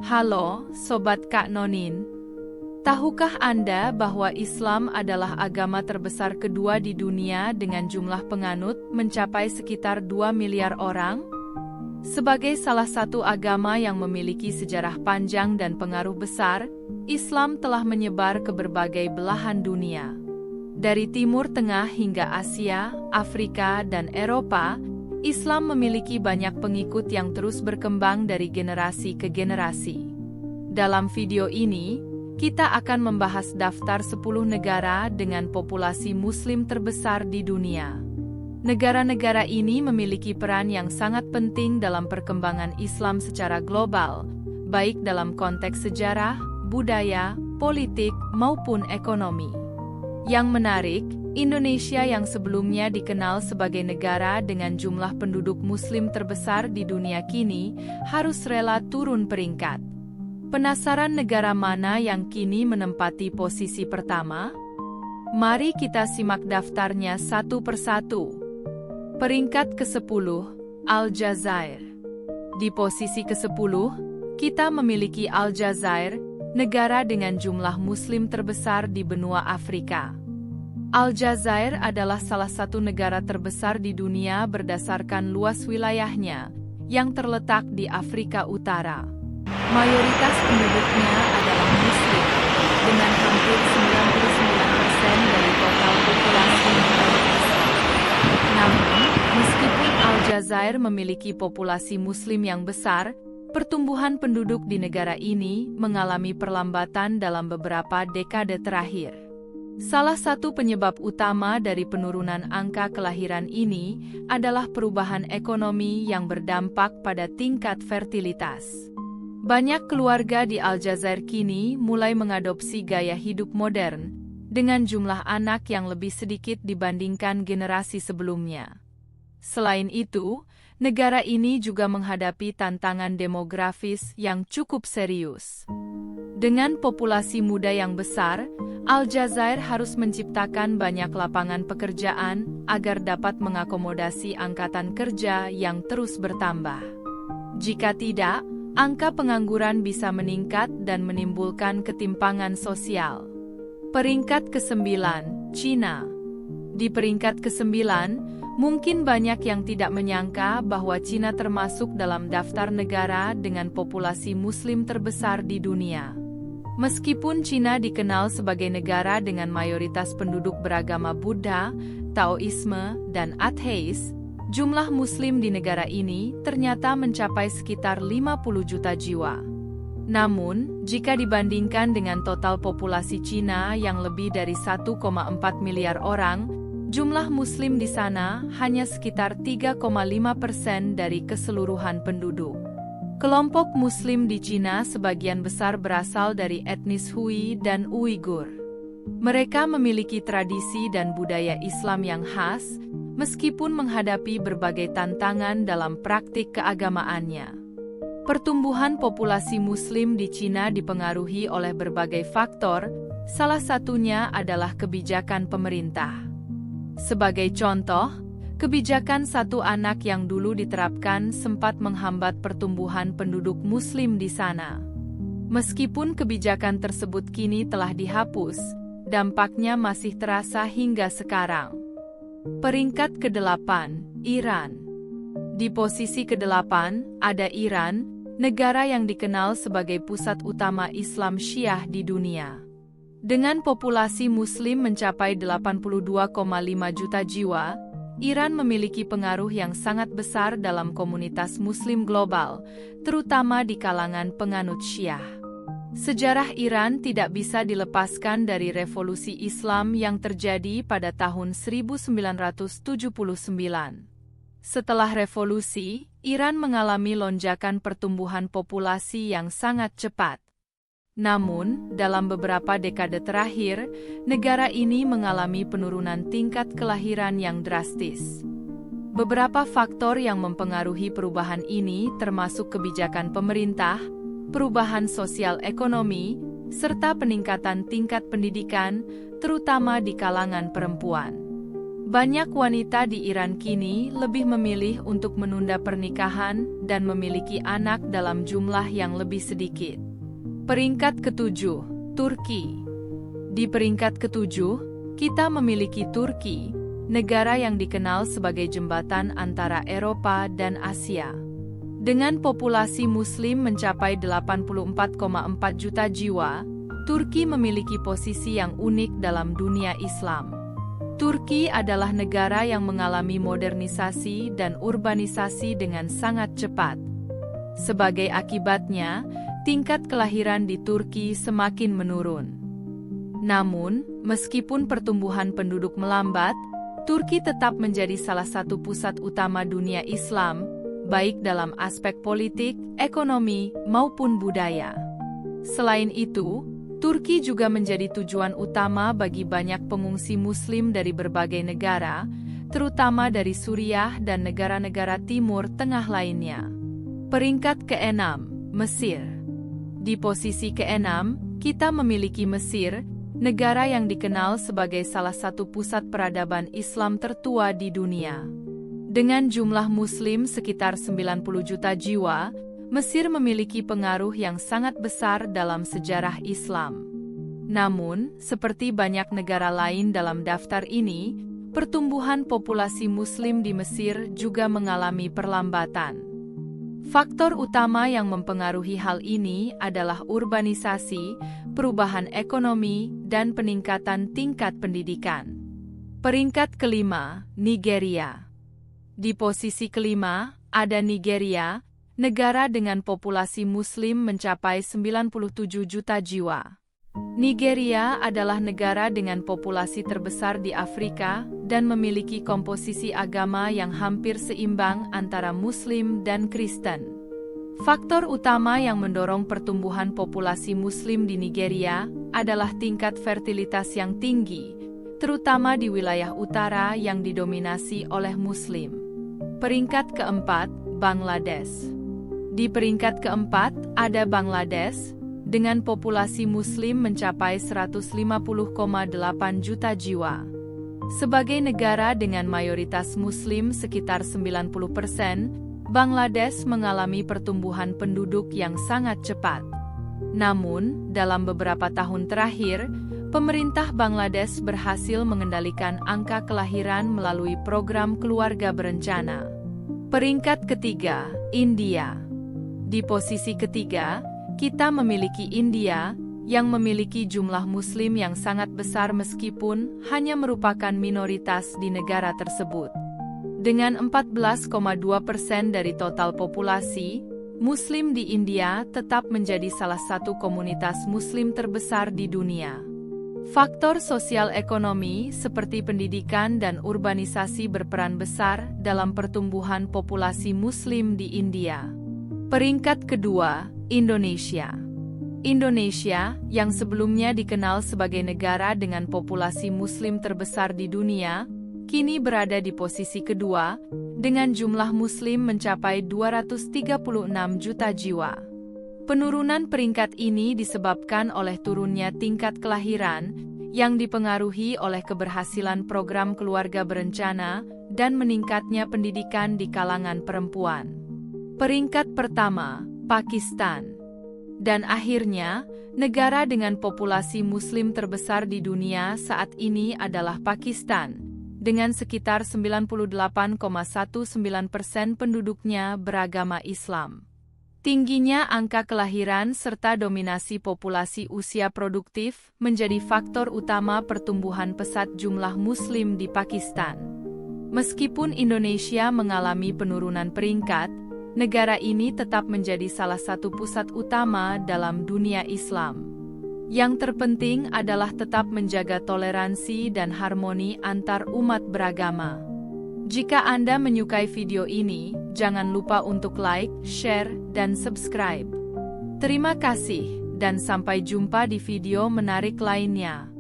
Halo, Sobat Kak Nonin. Tahukah Anda bahwa Islam adalah agama terbesar kedua di dunia dengan jumlah penganut mencapai sekitar 2 miliar orang? Sebagai salah satu agama yang memiliki sejarah panjang dan pengaruh besar, Islam telah menyebar ke berbagai belahan dunia. Dari Timur Tengah hingga Asia, Afrika, dan Eropa, Islam memiliki banyak pengikut yang terus berkembang dari generasi ke generasi. Dalam video ini, kita akan membahas daftar 10 negara dengan populasi Muslim terbesar di dunia. Negara-negara ini memiliki peran yang sangat penting dalam perkembangan Islam secara global, baik dalam konteks sejarah, budaya, politik, maupun ekonomi. Yang menarik, Indonesia yang sebelumnya dikenal sebagai negara dengan jumlah penduduk Muslim terbesar di dunia kini, harus rela turun peringkat. Penasaran negara mana yang kini menempati posisi pertama? Mari kita simak daftarnya satu persatu. Peringkat ke-10, Aljazair. Di posisi ke-10, kita memiliki Aljazair, negara dengan jumlah Muslim terbesar di benua Afrika. Aljazair adalah salah satu negara terbesar di dunia berdasarkan luas wilayahnya, yang terletak di Afrika Utara. Mayoritas penduduknya adalah Muslim, dengan hampir 99% dari total populasi Islam. Namun, meskipun Aljazair memiliki populasi Muslim yang besar, pertumbuhan penduduk di negara ini mengalami perlambatan dalam beberapa dekade terakhir. Salah satu penyebab utama dari penurunan angka kelahiran ini adalah perubahan ekonomi yang berdampak pada tingkat fertilitas. Banyak keluarga di Aljazair kini mulai mengadopsi gaya hidup modern, dengan jumlah anak yang lebih sedikit dibandingkan generasi sebelumnya. Selain itu, negara ini juga menghadapi tantangan demografis yang cukup serius. Dengan populasi muda yang besar, Aljazair harus menciptakan banyak lapangan pekerjaan agar dapat mengakomodasi angkatan kerja yang terus bertambah. Jika tidak, angka pengangguran bisa meningkat dan menimbulkan ketimpangan sosial. Peringkat ke-9, Cina. Di peringkat ke-9, mungkin banyak yang tidak menyangka bahwa Cina termasuk dalam daftar negara dengan populasi Muslim terbesar di dunia. Meskipun Cina dikenal sebagai negara dengan mayoritas penduduk beragama Buddha, Taoisme, dan ateis, jumlah Muslim di negara ini ternyata mencapai sekitar 50 juta jiwa. Namun, jika dibandingkan dengan total populasi Cina yang lebih dari 1,4 miliar orang, jumlah Muslim di sana hanya sekitar 3,5% dari keseluruhan penduduk. Kelompok Muslim di Cina sebagian besar berasal dari etnis Hui dan Uighur. Mereka memiliki tradisi dan budaya Islam yang khas, meskipun menghadapi berbagai tantangan dalam praktik keagamaannya. Pertumbuhan populasi Muslim di Cina dipengaruhi oleh berbagai faktor, salah satunya adalah kebijakan pemerintah. Sebagai contoh, kebijakan satu anak yang dulu diterapkan sempat menghambat pertumbuhan penduduk Muslim di sana. Meskipun kebijakan tersebut kini telah dihapus, dampaknya masih terasa hingga sekarang. Peringkat ke-8, Iran. Di posisi ke-8, ada Iran, negara yang dikenal sebagai pusat utama Islam Syiah di dunia. Dengan populasi Muslim mencapai 82,5 juta jiwa, Iran memiliki pengaruh yang sangat besar dalam komunitas Muslim global, terutama di kalangan penganut Syiah. Sejarah Iran tidak bisa dilepaskan dari revolusi Islam yang terjadi pada tahun 1979. Setelah revolusi, Iran mengalami lonjakan pertumbuhan populasi yang sangat cepat. Namun, dalam beberapa dekade terakhir, negara ini mengalami penurunan tingkat kelahiran yang drastis. Beberapa faktor yang mempengaruhi perubahan ini termasuk kebijakan pemerintah, perubahan sosial ekonomi, serta peningkatan tingkat pendidikan, terutama di kalangan perempuan. Banyak wanita di Iran kini lebih memilih untuk menunda pernikahan dan memiliki anak dalam jumlah yang lebih sedikit. Peringkat ketujuh, Turki. Di peringkat ketujuh, kita memiliki Turki, negara yang dikenal sebagai jembatan antara Eropa dan Asia. Dengan populasi Muslim mencapai 84,4 juta jiwa, Turki memiliki posisi yang unik dalam dunia Islam. Turki adalah negara yang mengalami modernisasi dan urbanisasi dengan sangat cepat. Sebagai akibatnya, tingkat kelahiran di Turki semakin menurun. Namun, meskipun pertumbuhan penduduk melambat, Turki tetap menjadi salah satu pusat utama dunia Islam, baik dalam aspek politik, ekonomi, maupun budaya. Selain itu, Turki juga menjadi tujuan utama bagi banyak pengungsi Muslim dari berbagai negara, terutama dari Suriah dan negara-negara Timur Tengah lainnya. Peringkat keenam, Mesir. Di posisi keenam, kita memiliki Mesir, negara yang dikenal sebagai salah satu pusat peradaban Islam tertua di dunia. Dengan jumlah Muslim sekitar 90 juta jiwa, Mesir memiliki pengaruh yang sangat besar dalam sejarah Islam. Namun, seperti banyak negara lain dalam daftar ini, pertumbuhan populasi Muslim di Mesir juga mengalami perlambatan. Faktor utama yang mempengaruhi hal ini adalah urbanisasi, perubahan ekonomi, dan peningkatan tingkat pendidikan. Peringkat kelima, Nigeria. Di posisi kelima, ada Nigeria, negara dengan populasi Muslim mencapai 97 juta jiwa. Nigeria adalah negara dengan populasi terbesar di Afrika dan memiliki komposisi agama yang hampir seimbang antara Muslim dan Kristen. Faktor utama yang mendorong pertumbuhan populasi Muslim di Nigeria adalah tingkat fertilitas yang tinggi, terutama di wilayah utara yang didominasi oleh Muslim. Peringkat keempat, Bangladesh. Di peringkat keempat, ada Bangladesh, dengan populasi Muslim mencapai 150,8 juta jiwa. Sebagai negara dengan mayoritas Muslim sekitar 90%, Bangladesh mengalami pertumbuhan penduduk yang sangat cepat. Namun, dalam beberapa tahun terakhir, pemerintah Bangladesh berhasil mengendalikan angka kelahiran melalui program keluarga berencana. Peringkat ketiga, India. Di posisi ketiga, kita memiliki India, yang memiliki jumlah Muslim yang sangat besar meskipun hanya merupakan minoritas di negara tersebut. Dengan 14,2% dari total populasi, Muslim di India tetap menjadi salah satu komunitas Muslim terbesar di dunia. Faktor sosial ekonomi seperti pendidikan dan urbanisasi berperan besar dalam pertumbuhan populasi Muslim di India. Peringkat kedua, Indonesia. Indonesia, yang sebelumnya dikenal sebagai negara dengan populasi Muslim terbesar di dunia, kini berada di posisi kedua, dengan jumlah Muslim mencapai 236 juta jiwa. Penurunan peringkat ini disebabkan oleh turunnya tingkat kelahiran, yang dipengaruhi oleh keberhasilan program keluarga berencana dan meningkatnya pendidikan di kalangan perempuan. Peringkat pertama, Pakistan. Dan akhirnya, negara dengan populasi Muslim terbesar di dunia saat ini adalah Pakistan, dengan sekitar 98,19% penduduknya beragama Islam. Tingginya angka kelahiran serta dominasi populasi usia produktif menjadi faktor utama pertumbuhan pesat jumlah Muslim di Pakistan. Meskipun Indonesia mengalami penurunan peringkat, negara ini tetap menjadi salah satu pusat utama dalam dunia Islam. Yang terpenting adalah tetap menjaga toleransi dan harmoni antar umat beragama. Jika Anda menyukai video ini, jangan lupa untuk like, share, dan subscribe. Terima kasih, dan sampai jumpa di video menarik lainnya.